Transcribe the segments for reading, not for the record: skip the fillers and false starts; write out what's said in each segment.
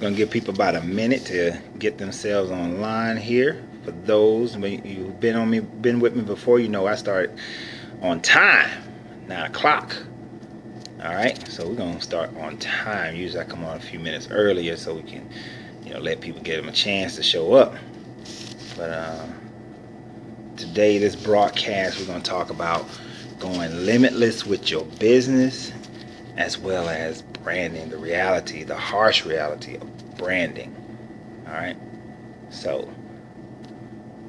Gonna give people about a minute to get themselves online here. For those you've been with me before, you know I start on time, 9 o'clock. All right, so we're gonna start on time. Usually I come on a few minutes earlier so we can, let people get them a chance to show up. But today, this broadcast, we're gonna talk about going limitless with your business, as well as branding, the harsh reality of branding. All right, so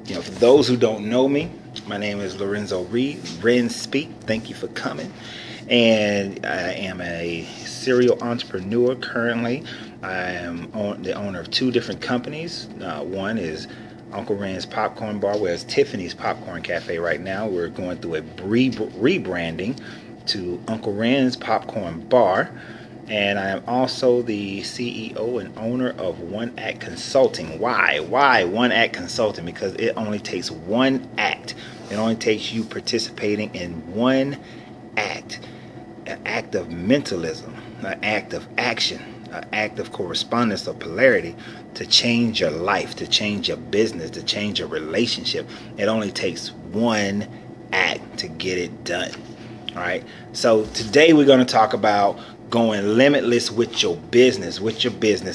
for those who don't know me, my name is Lorenzo Reed, Ren Speak. Thank you for coming. And I am a serial entrepreneur currently. I am the owner of 2 different companies. One is Uncle Ren's Popcorn Bar, where it's Tiffany's Popcorn Cafe right now. We're going through a rebranding to Uncle Ren's Popcorn Bar. And I am also the CEO and owner of One Act Consulting. Why One Act Consulting? Because it only takes one act. It only takes you participating in one act. An act of mentalism, an act of action, an act of correspondence or polarity to change your life, to change your business, to change your relationship. It only takes one act to get it done. All right. So today we're going to talk about going limitless with your business,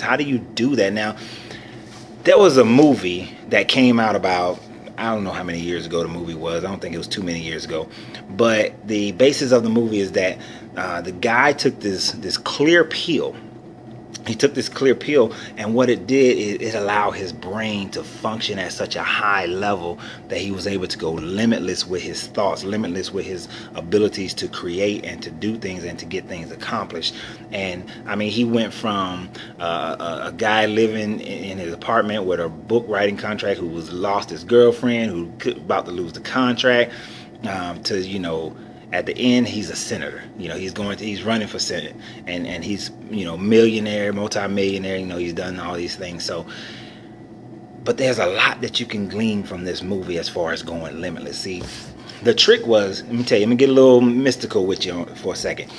How do you do that? Now, there was a movie that came out about, I don't know how many years ago the movie was. I don't think it was too many years ago. But the basis of the movie is that the guy took this clear pill. He took this clear pill, and what it did is it allowed his brain to function at such a high level that he was able to go limitless with his thoughts, limitless with his abilities to create and to do things and to get things accomplished. And I mean, he went from a guy living in his apartment with a book writing contract who was lost his girlfriend, who about to lose the contract, to at the end, he's a senator. He's running for Senate, and he's millionaire, multi-millionaire. He's done all these things. So, but there's a lot that you can glean from this movie as far as going limitless. See, the trick was, let me tell you, let me get a little mystical with you for a second.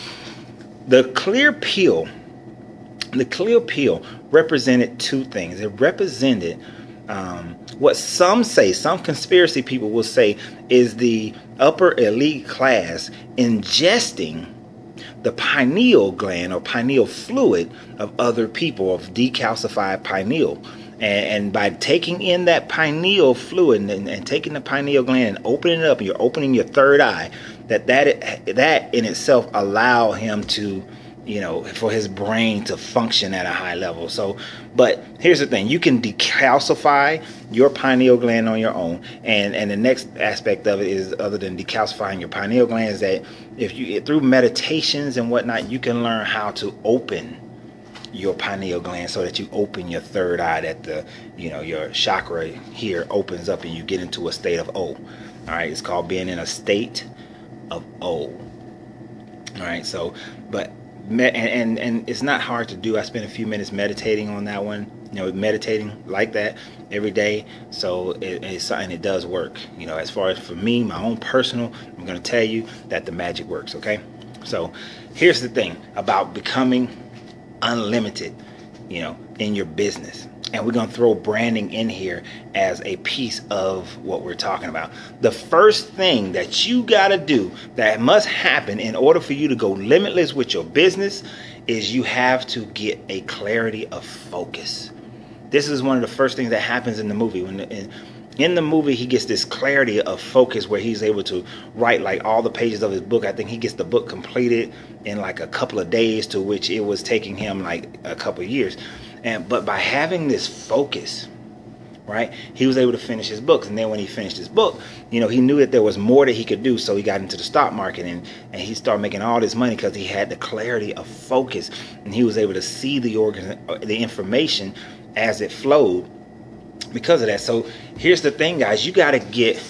The clear pill represented 2 things. It represented what some conspiracy people will say is the upper elite class ingesting the pineal gland or pineal fluid of other people, of decalcified pineal. And by taking in that pineal fluid and taking the pineal gland and opening it up, and you're opening your third eye, that in itself allow him to, for his brain to function at a high level. So, but here's the thing: you can decalcify your pineal gland on your own, and the next aspect of it is, other than decalcifying your pineal gland, is that if you, through meditations and whatnot, you can learn how to open your pineal gland so that you open your third eye, that your chakra here opens up and you get into a state of O. All right, it's called being in a state of O. All right, so and it's not hard to do. I spent a few minutes meditating on that one, meditating like that every day. So it's something that does work. As far as for me, my own personal, I'm going to tell you that the magic works. Okay, so here's the thing about becoming unlimited, in your business. And we're going to throw branding in here as a piece of what we're talking about. The first thing that you got to do, that must happen in order for you to go limitless with your business, is you have to get a clarity of focus. This is one of the first things that happens in the movie. In the movie, he gets this clarity of focus where he's able to write like all the pages of his book. I think he gets the book completed in like a couple of days, to which it was taking him like a couple of years. But by having this focus, right, he was able to finish his books. And then when he finished his book, he knew that there was more that he could do. So he got into the stock market, and he started making all this money because he had the clarity of focus, and he was able to see the information as it flowed because of that. So here's the thing, guys: you got to get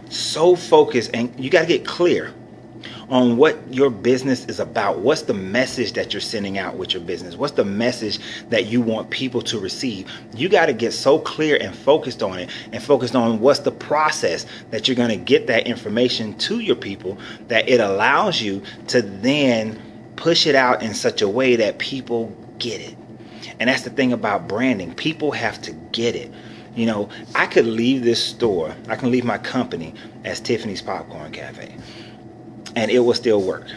so focused, and you got to get clear on what your business is about. What's the message that you're sending out with your business? What's the message that you want people to receive? You got to get so clear and focused on it, and focused on what's the process that you're going to get that information to your people, that it allows you to then push it out in such a way that people get it. And that's the thing about branding. People have to get it. You know, I could leave this store, I can leave my company as Tiffany's Popcorn Cafe, and it will still work.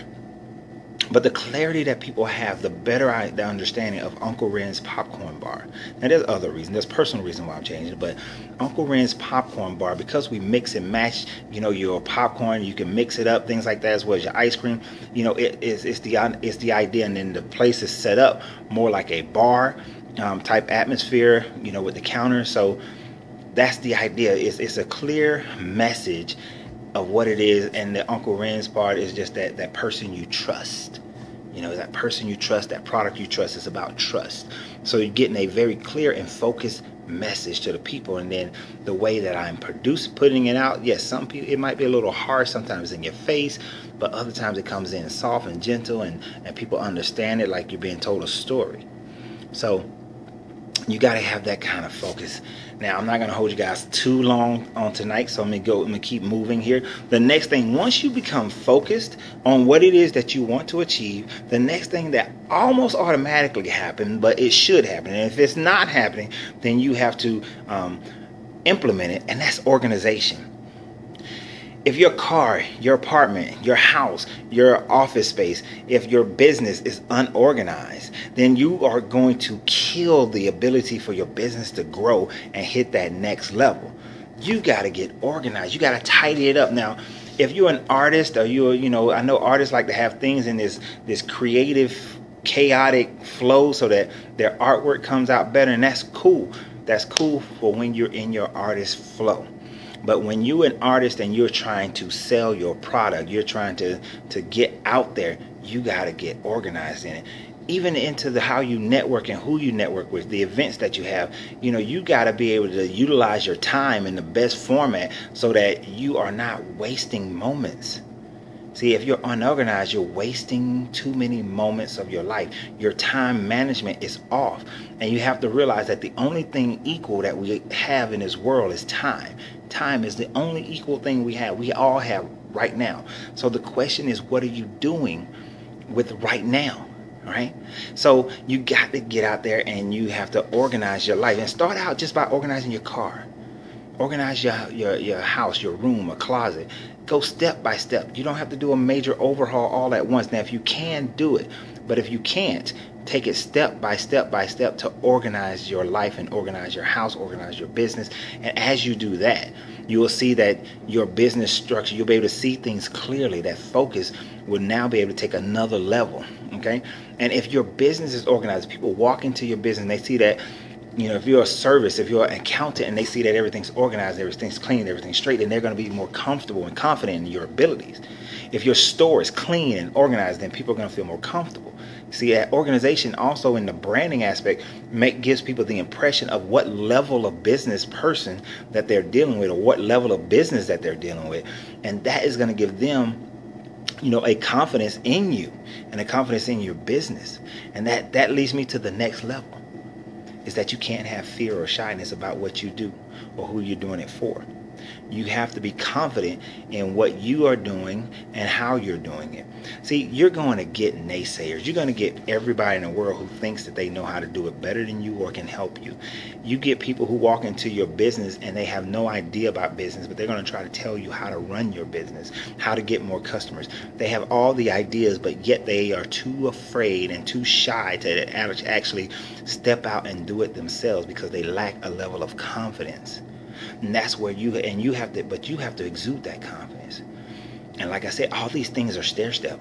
But the clarity that people have, the better the understanding of Uncle Ren's Popcorn Bar. Now, there's other reasons. There's personal reason why I'm changing it. But Uncle Ren's Popcorn Bar, because we mix and match, you know, your popcorn, you can mix it up, things like that, as well as your ice cream. You know, it's the idea, and then the place is set up more like a bar type atmosphere, you know, with the counter. So that's the idea. It's a clear message of what it is, and the Uncle Ren's part is just that person you trust. You know, that person you trust, that product you trust. Is about trust. So you're getting a very clear and focused message to the people. And then the way that I'm putting it out, yes, some people, it might be a little harsh, sometimes in your face, but other times it comes in soft and gentle, and people understand it like you're being told a story. So you got to have that kind of focus. Now, I'm not going to hold you guys too long on tonight, so I'm going to keep moving here. The next thing, once you become focused on what it is that you want to achieve, the next thing that almost automatically happens, but it should happen, and if it's not happening, then you have to implement it, and that's organization. If your car, your apartment, your house, your office space, if your business is unorganized, then you are going to kill the ability for your business to grow and hit that next level. You got to get organized. You got to tidy it up. Now, if you're an artist, or I know artists like to have things in this creative, chaotic flow so that their artwork comes out better, and that's cool. That's cool for when you're in your artist flow. But when you're an artist and you're trying to sell your product, you're trying to get out there, you got to get organized in it. Even into how you network and who you network with, the events that you have, you got to be able to utilize your time in the best format so that you are not wasting moments. See, if you're unorganized, you're wasting too many moments of your life. Your time management is off. And you have to realize that the only thing equal that we have in this world is time. Time is the only equal thing we have. We all have right now. So the question is, what are you doing with right now? All right. So you got to get out there and you have to organize your life, and start out just by organizing your car. Organize your house, your room, a closet. Go step by step. You don't have to do a major overhaul all at once. Now, if you can, do it. But if you can't, take it step by step to organize your life and organize your house, organize your business. And as you do that, you will see that your business structure, you'll be able to see things clearly. That focus will now be able to take another level. Okay. And if your business is organized, people walk into your business and they see that, if you're a service, if you're an accountant, and they see that everything's organized, everything's clean, everything's straight, then they're going to be more comfortable and confident in your abilities. If your store is clean and organized, then people are going to feel more comfortable. See, that organization also in the branding aspect gives people the impression of what level of business person that they're dealing with, or what level of business that they're dealing with. And that is going to give them a confidence in you and a confidence in your business. And that leads me to the next level, is that you can't have fear or shyness about what you do or who you're doing it for. You have to be confident in what you are doing and how you're doing it. See, you're going to get naysayers. You're going to get everybody in the world who thinks that they know how to do it better than you or can help you. You get people who walk into your business and they have no idea about business, but they're going to try to tell you how to run your business, how to get more customers. They have all the ideas, but yet they are too afraid and too shy to actually step out and do it themselves because they lack a level of confidence. And that's where you have to exude that confidence. And like I said, all these things are stair step.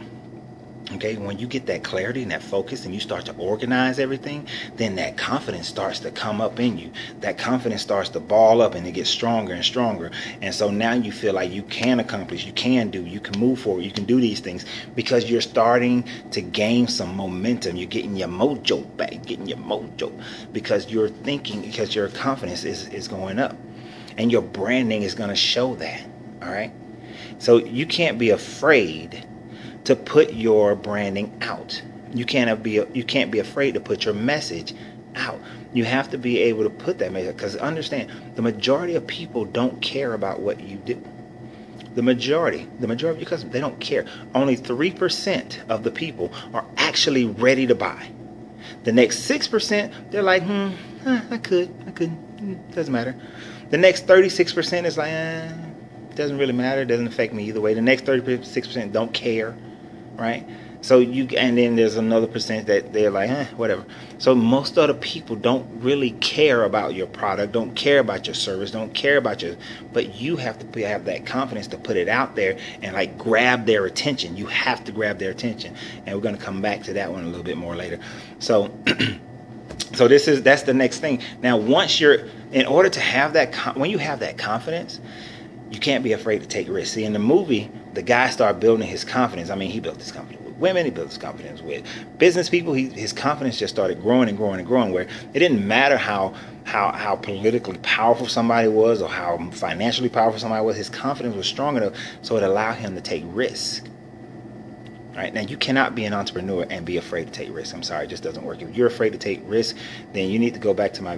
Okay, when you get that clarity and that focus and you start to organize everything, then that confidence starts to come up in you. That confidence starts to ball up and it gets stronger and stronger. And so now you feel like you can accomplish, you can move forward, you can do these things because you're starting to gain some momentum. You're getting your mojo back, because because your confidence is going up. And your branding is going to show that. All right. So you can't be afraid to put your branding out. You can't be afraid to put your message out. You have to be able to put that message, because understand, the majority of people don't care about what you do. The majority of your customers, they don't care. Only 3% of the people are actually ready to buy. The next 6%, they're like, I could, doesn't matter. The next 36% is like, doesn't really matter, doesn't affect me either way. The next 36% don't care, right? So and then there's another percent that they're like, whatever. So most of the people don't really care about your product, don't care about your service, don't care about but you have to have that confidence to put it out there and like grab their attention. You have to grab their attention. And we're going to come back to that one a little bit more later. So, so that's the next thing. Now, in order to have that, when you have that confidence, you can't be afraid to take risks. See, in the movie, the guy started building his confidence. I mean, he built his confidence with women. He built his confidence with business people. His confidence just started growing and growing and growing, where it didn't matter how politically powerful somebody was or how financially powerful somebody was. His confidence was strong enough so it allowed him to take risks. Right? Now, you cannot be an entrepreneur and be afraid to take risks. I'm sorry, it just doesn't work. If you're afraid to take risks, then you need to go back to my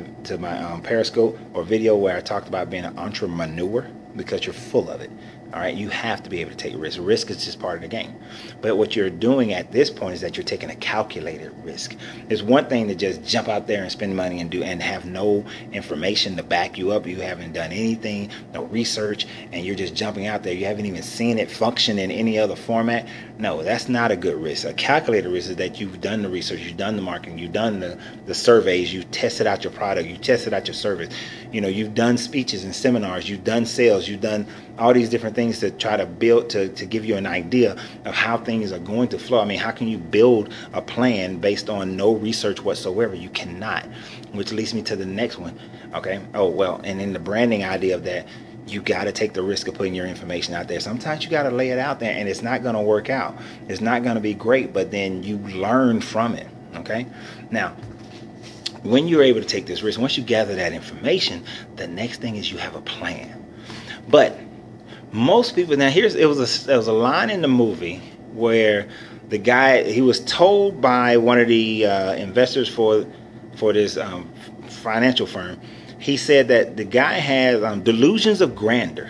Periscope or video where I talked about being an entrepreneur, because you're full of it. All right, you have to be able to take risk. Risk is just part of the game. But what you're doing at this point is that you're taking a calculated risk. It's one thing to just jump out there and spend money and have no information to back you up. You haven't done anything, no research, and you're just jumping out there. You haven't even seen it function in any other format. No, that's not a good risk. A calculated risk is that you've done the research, you've done the marketing, you've done the surveys, you've tested out your product, you tested out your service. You've done speeches and seminars, you've done sales, you've done all these different things to try to build, to give you an idea of how things are going to flow. I mean, how can you build a plan based on no research whatsoever? You cannot, which leads me to the next one. Okay. Oh, well, and in the branding idea of that, you got to take the risk of putting your information out there. Sometimes you got to lay it out there and it's not going to work out. It's not going to be great, but then you learn from it. Okay. Now, when you're able to take this risk, once you gather that information, the next thing is you have a plan. But most people, now there was a line in the movie where the guy, he was told by one of the investors for this financial firm, he said that the guy has delusions of grandeur.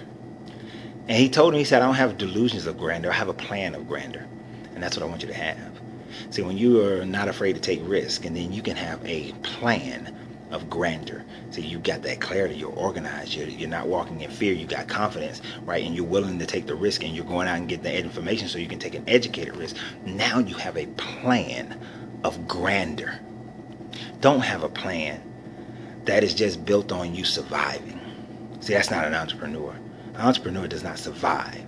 And he told him, he said, I don't have delusions of grandeur, I have a plan of grandeur. And that's what I want you to have. See, when you are not afraid to take risk, and then you can have a plan of grandeur. So you got that clarity, you're organized, you're not walking in fear, you got confidence, right? And you're willing to take the risk, and you're going out and get the information so you can take an educated risk. Now you have a plan of grandeur. Don't have a plan that is just built on you surviving. See, that's not an entrepreneur. An entrepreneur does not survive.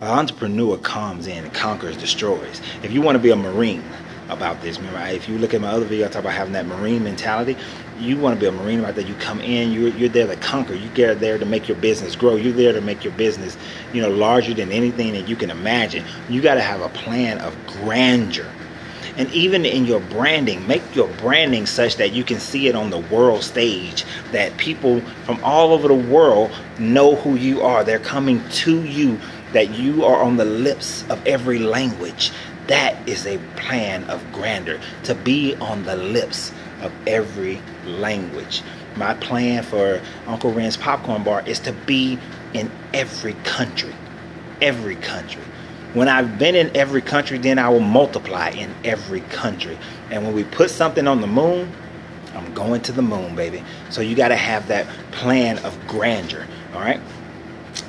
An entrepreneur comes in and conquers, destroys. If you want to be a Marine about this, remember, if you look at my other video, I talk about having that Marine mentality. You want to be a Marine about that. You come in, you're there to conquer. You're there to make your business grow. You're there to make your business, larger than anything that you can imagine. You got to have a plan of grandeur. And even in your branding, make your branding such that you can see it on the world stage, that people from all over the world know who you are. They're coming to you, that you are on the lips of every language. That is a plan of grandeur, to be on the lips of every language. My plan for Uncle Ren's Popcorn Bar is to be in every country. Every country. When I've been in every country, then I will multiply in every country. And when we put something on the moon, I'm going to the moon, baby. So you got to have that plan of grandeur, all right?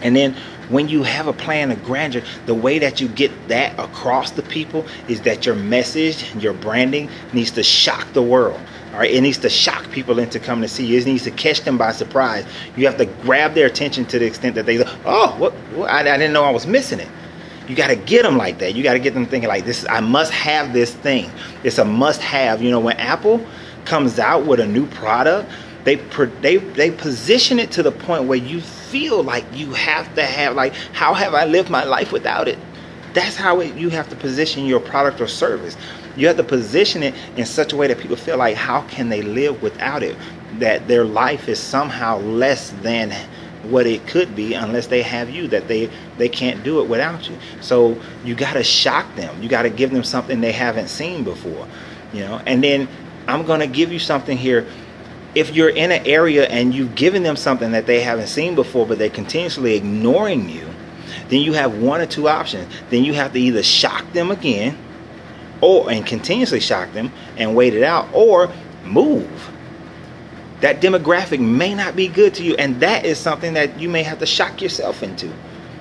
And then when you have a plan of grandeur, the way that you get that across to people is that your message, your branding needs to shock the world. All right, it needs to shock people into coming to see you. It needs to catch them by surprise. You have to grab their attention to the extent that they go, oh, what? I didn't know I was missing it. You got to get them like that. You got to get them thinking like this. I must have this thing. It's a must have. When Apple comes out with a new product, they position it to the point where you feel like you have to have, like, how have I lived my life without it? That's how you have to position your product or service. You have to position it in such a way that people feel like, how can they live without it? That their life is somehow less than what it could be unless they have you, that they can't do it without you. So you got to shock them. You got to give them something they haven't seen before, and then I'm going to give you something here. If you're in an area and you've given them something that they haven't seen before, but they're continuously ignoring you, then you have one or two options. Then you have to either shock them again, and continuously shock them and wait it out, or move. That demographic may not be good to you, and that is something that you may have to shock yourself into.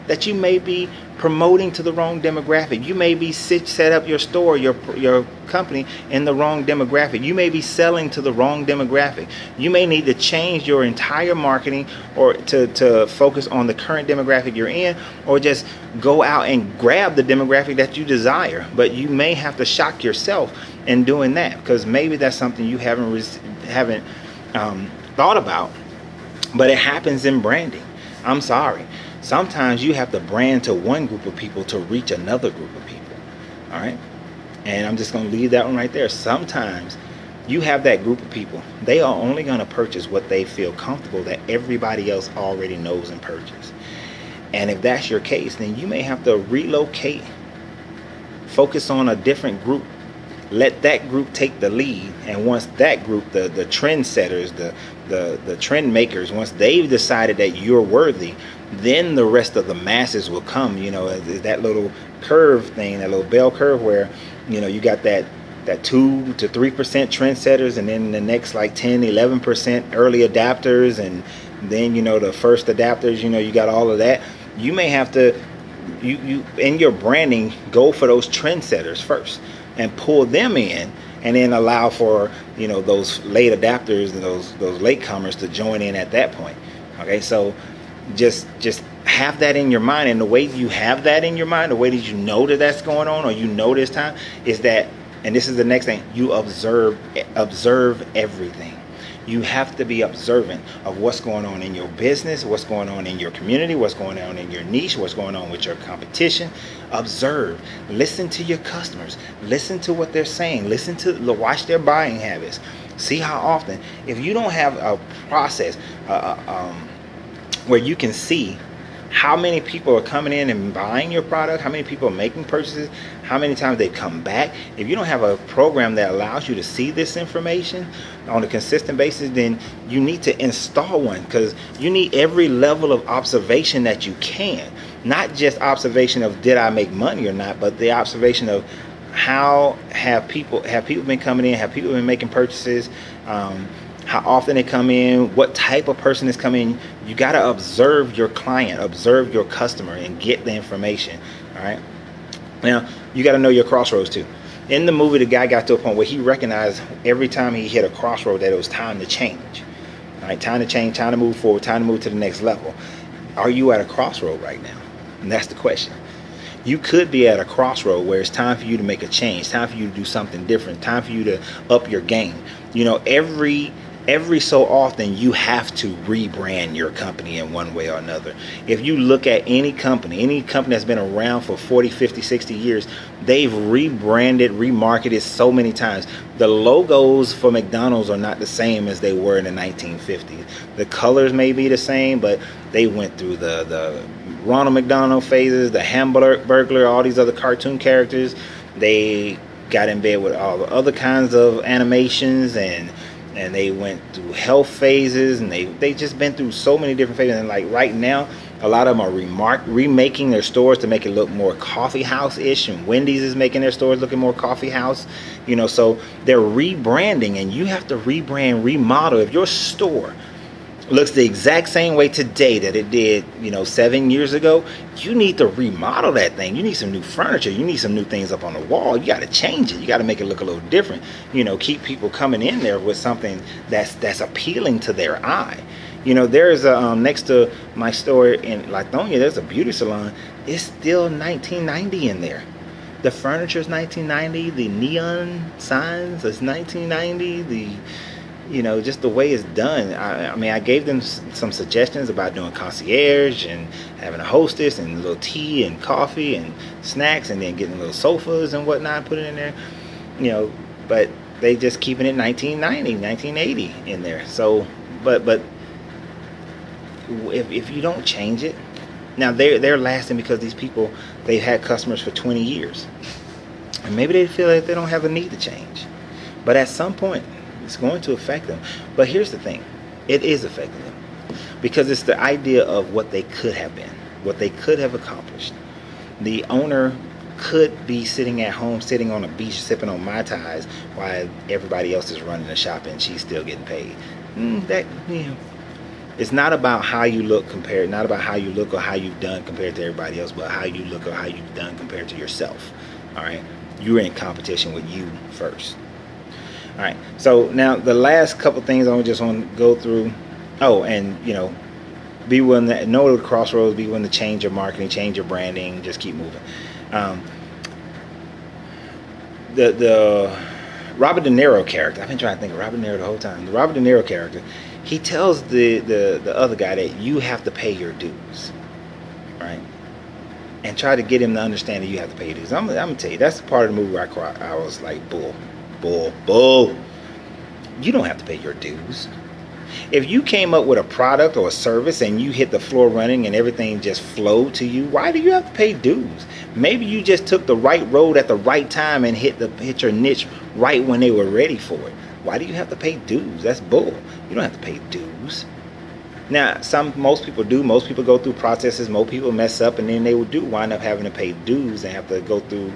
That you may be promoting to the wrong demographic. You may be set up your store, your company in the wrong demographic. You may be selling to the wrong demographic. You may need to change your entire marketing or to focus on the current demographic you're in, or just go out and grab the demographic that you desire. But you may have to shock yourself in doing that, because maybe that's something you haven't thought about. But it happens in branding. I'm sorry. Sometimes you have to brand to one group of people to reach another group of people. All right. And I'm just going to leave that one right there. Sometimes you have that group of people. They are only going to purchase what they feel comfortable that everybody else already knows and purchase. And if that's your case, then you may have to relocate, focus on a different group. Let that group take the lead, and once that group, the trendsetters, the trend makers, once they've decided that you're worthy, then the rest of the masses will come. You know, that little curve thing, that little bell curve where, you know, you got that 2 to 3% trendsetters, and then the next like 10-11% early adapters, and then, you know, the first adapters. You know, you got all of that. You may have to, you in your branding, go for those trendsetters first and pull them in, and then allow for, you know, those late adapters and those latecomers to join in at that point. Okay, so just have that in your mind, and the way you have that in your mind, the way that you know that that's going on, or you know this time, is that, and this is the next thing, you observe everything. You have to be observant of what's going on in your business, what's going on in your community, what's going on in your niche, what's going on with your competition. Observe. Listen to your customers. Listen to what they're saying. Watch their buying habits. See how often. If you don't have a process where you can see how many people are coming in and buying your product, how many people are making purchases, how many times they come back. If you don't have a program that allows you to see this information on a consistent basis, then you need to install one, because you need every level of observation that you can. Not just observation of did I make money or not, but the observation of how have people been coming in, have people been making purchases, how often they come in, what type of person is coming. You got to observe your client, observe your customer, and get the information. All right. Now, you got to know your crossroads too. In the movie, the guy got to a point where he recognized every time he hit a crossroad that it was time to change. All right, time to change, time to move forward, time to move to the next level. Are you at a crossroad right now? And that's the question. You could be at a crossroad where it's time for you to make a change, time for you to do something different, time for you to up your game. You know, every so often you have to rebrand your company in one way or another. If you look at any company that's been around for 40, 50, 60 years, they've rebranded, remarketed so many times. The logos for McDonald's are not the same as they were in the 1950s. The colors may be the same, but they went through the Ronald McDonald phases, the Hamburglar, all these other cartoon characters. They got in bed with all the other kinds of animations, and they went through health phases, and they just been through so many different phases. And like right now, a lot of them are remaking their stores to make it look more coffee house-ish, and Wendy's is making their stores looking more coffee house. You know, so they're rebranding, and you have to rebrand, remodel. If your store looks the exact same way today that it did, 7 years ago, you need to remodel that thing. You need some new furniture. You need some new things up on the wall. You got to change it. You got to make it look a little different. Keep people coming in there with something that's appealing to their eye. There's a next to my store in Lithonia, there's a beauty salon. It's still 1990 in there. The furniture is 1990. The neon signs is 1990. Just the way it's done. I gave them some suggestions about doing concierge and having a hostess and a little tea and coffee and snacks, and then getting little sofas and whatnot put it in there. But they just keeping it 1990, 1980 in there. So, but if you don't change it, now they're lasting because these people, they've had customers for 20 years, and maybe they feel like they don't have a need to change. But at some point, it's going to affect them. But here's the thing. It is affecting them. Because it's the idea of what they could have been. What they could have accomplished. The owner could be sitting at home, sitting on a beach, sipping on Mai Tais while everybody else is running the shop and she's still getting paid. It's not about how you look compared, not about how you look or how you've done compared to everybody else, but how you look or how you've done compared to yourself. All right, you're in competition with you first. All right, so now the last couple things I just want to go through. Oh, and be willing to know the crossroads, be willing to change your marketing, change your branding, just keep moving. The Robert De Niro character, I've been trying to think of Robert De Niro the whole time. The Robert De Niro character, he tells the other guy that you have to pay your dues, right? And try to get him to understand that you have to pay your dues. I'm gonna tell you, that's the part of the movie where I cried. I was like, bull. You don't have to pay your dues. If you came up with a product or a service and you hit the floor running and everything just flowed to you, why do you have to pay dues? Maybe you just took the right road at the right time and hit your niche right when they were ready for it. Why do you have to pay dues? That's bull. You don't have to pay dues. Now, most people do. Most people go through processes. Most people mess up, and then they do wind up having to pay dues and have to go through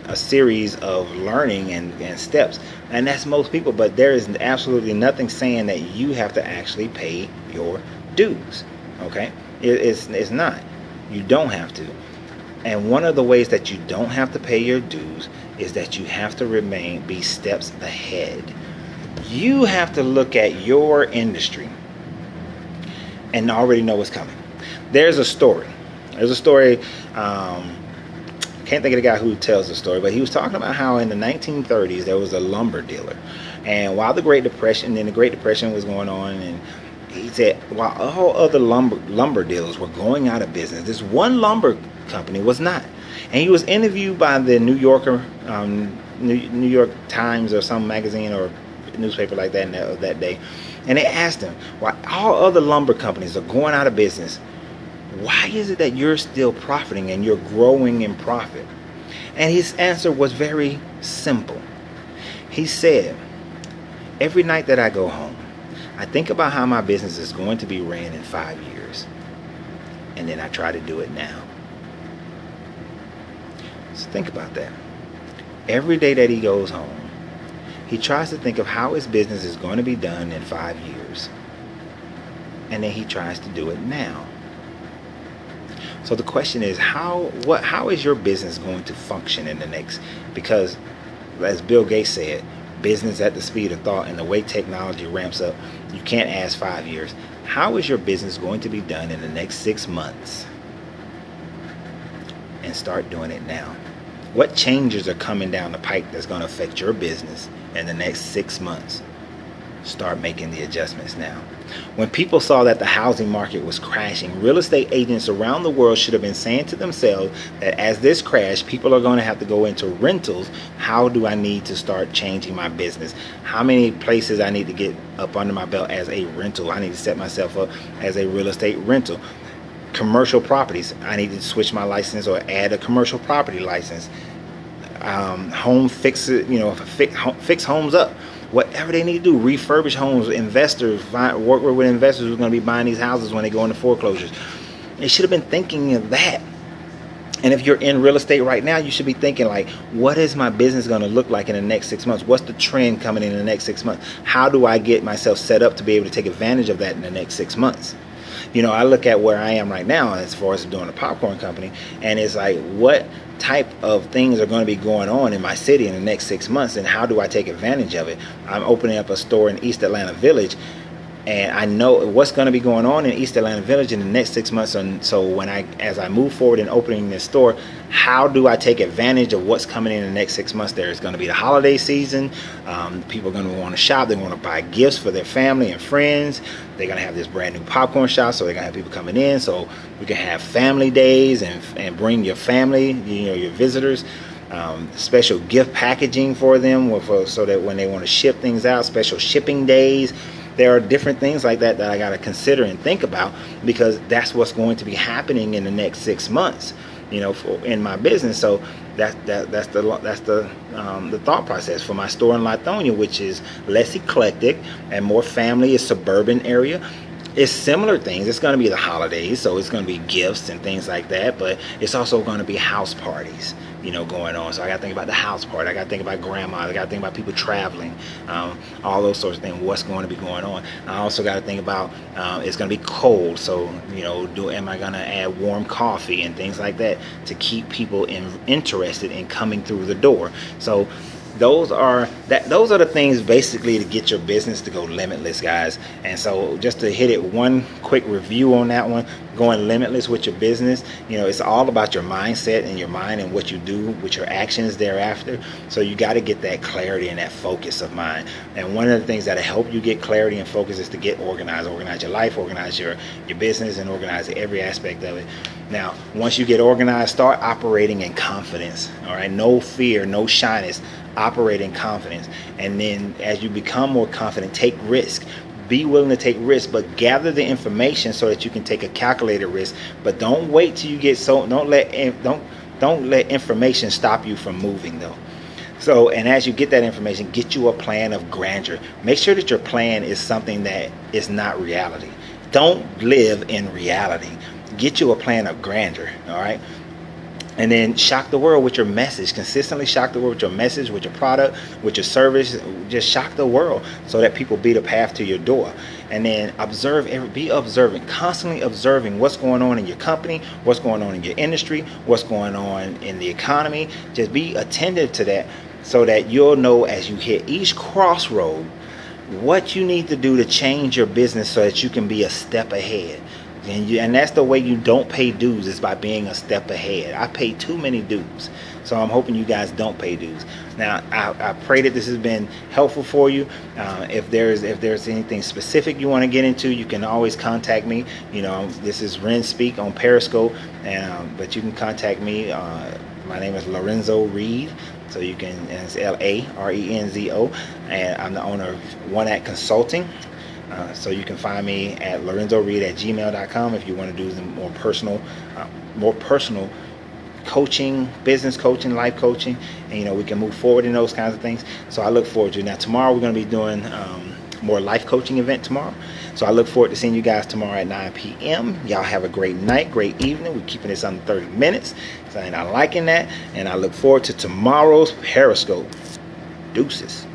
a series of learning and steps. And that's most people. But there is absolutely nothing saying that you have to actually pay your dues. Okay? It's not. You don't have to. And one of the ways that you don't have to pay your dues is that you have to be steps ahead. You have to look at your industry and already know what's coming. There's a story. Can't think of the guy who tells the story, but he was talking about how in the 1930s there was a lumber dealer, and while the Great Depression was going on, and he said while all other lumber dealers were going out of business, this one lumber company was not. And he was interviewed by the New Yorker, New York Times or some magazine or newspaper like that that day, and they asked him, why all other lumber companies are going out of business, why is it that you're still profiting and you're growing in profit? And his answer was very simple. He said, every night that I go home, I think about how my business is going to be ran in 5 years, and then I try to do it now. So think about that. Every day that he goes home, he tries to think of how his business is going to be done in 5 years. And then he tries to do it now. So the question is, how is your business going to function in the next? Because as Bill Gates said, business at the speed of thought, and the way technology ramps up, you can't ask 5 years. How is your business going to be done in the next 6 months? And start doing it now. What changes are coming down the pike that's going to affect your business in the next 6 months? Start making the adjustments now. When people saw that the housing market was crashing, real estate agents around the world should have been saying to themselves that as this crash, people are going to have to go into rentals. How do I need to start changing my business? How many places I need to get up under my belt as a rental? I need to set myself up as a real estate rental. Commercial properties, I need to switch my license or add a commercial property license. Fix homes up. Whatever they need to do, refurbish homes. Investors, work with investors who are going to be buying these houses when they go into foreclosures. They should have been thinking of that. And if you're in real estate right now, you should be thinking like, what is my business going to look like in the next 6 months? What's the trend coming in the next 6 months? How do I get myself set up to be able to take advantage of that in the next 6 months? I look at where I am right now as far as doing a popcorn company, and it's like, what type of things are going to be going on in my city in the next 6 months, and how do I take advantage of it? I'm opening up a store in East Atlanta Village, and I know what's going to be going on in East Atlanta Village in the next 6 months. And so as I move forward in opening this store, how do I take advantage of what's coming in the next 6 months? There's going to be the holiday season. People are going to want to shop. They want to buy gifts for their family and friends. They're going to have this brand new popcorn shop, so they're going to have people coming in. So we can have family days and bring your family, your visitors. Special gift packaging for them, so that when they want to ship things out, special shipping days. There are different things like that I got to consider and think about, because that's what's going to be happening in the next 6 months, in my business. So that's the thought process for my store in Lithonia, which is less eclectic and more family, a suburban area. It's similar things. It's going to be the holidays, so it's going to be gifts and things like that, but it's also going to be house parties, you know, going on. So I got to think about the house party. I got to think about grandma. I got to think about people traveling, all those sorts of things, what's going to be going on. I also got to think about it's going to be cold, so, you know, am I going to add warm coffee and things like that to keep people interested in coming through the door. So those are the things basically to get your business to go limitless, guys. And so just to hit it, one quick review on that one, going limitless with your business, you know, it's all about your mindset and your mind and what you do with your actions thereafter. So you got to get that clarity and that focus of mind. And one of the things that'll help you get clarity and focus is to get organized. Organize your life, organize your business, and organize every aspect of it. Now, once you get organized, start operating in confidence. All right, no fear, no shyness. Operate in confidence. And then as you become more confident, take risk. Be willing to take risks, but gather the information so that you can take a calculated risk. But don't wait till you get don't let information stop you from moving, though. So, and as you get that information, get you a plan of grandeur. Make sure that your plan is something that is not reality. Don't live in reality. Get you a plan of grandeur. All right. And then shock the world with your message. Consistently shock the world with your message, with your product, with your service. Just shock the world so that people beat a path to your door. And then be observant, constantly observing what's going on in your company, what's going on in your industry, what's going on in the economy. Just be attentive to that so that you'll know as you hit each crossroad what you need to do to change your business so that you can be a step ahead. And that's the way you don't pay dues, is by being a step ahead. I pay too many dues, so I'm hoping you guys don't pay dues. Now, I pray that this has been helpful for you. If there's anything specific you want to get into, you can always contact me. You know, this is Ren Speak on Periscope, but you can contact me. My name is Lorenzo Reed. So you can, and it's Larenzo, and I'm the owner of One Act Consulting. So you can find me at lorenzoreed@gmail.com if you want to do the more personal coaching, business coaching, life coaching, and you know, we can move forward in those kinds of things. So I look forward to it. Now tomorrow we're going to be doing more life coaching event tomorrow. So I look forward to seeing you guys tomorrow at 9 p.m. Y'all have a great night, great evening. We're keeping this under 30 minutes. So I'm liking that, and I look forward to tomorrow's Periscope. Deuces.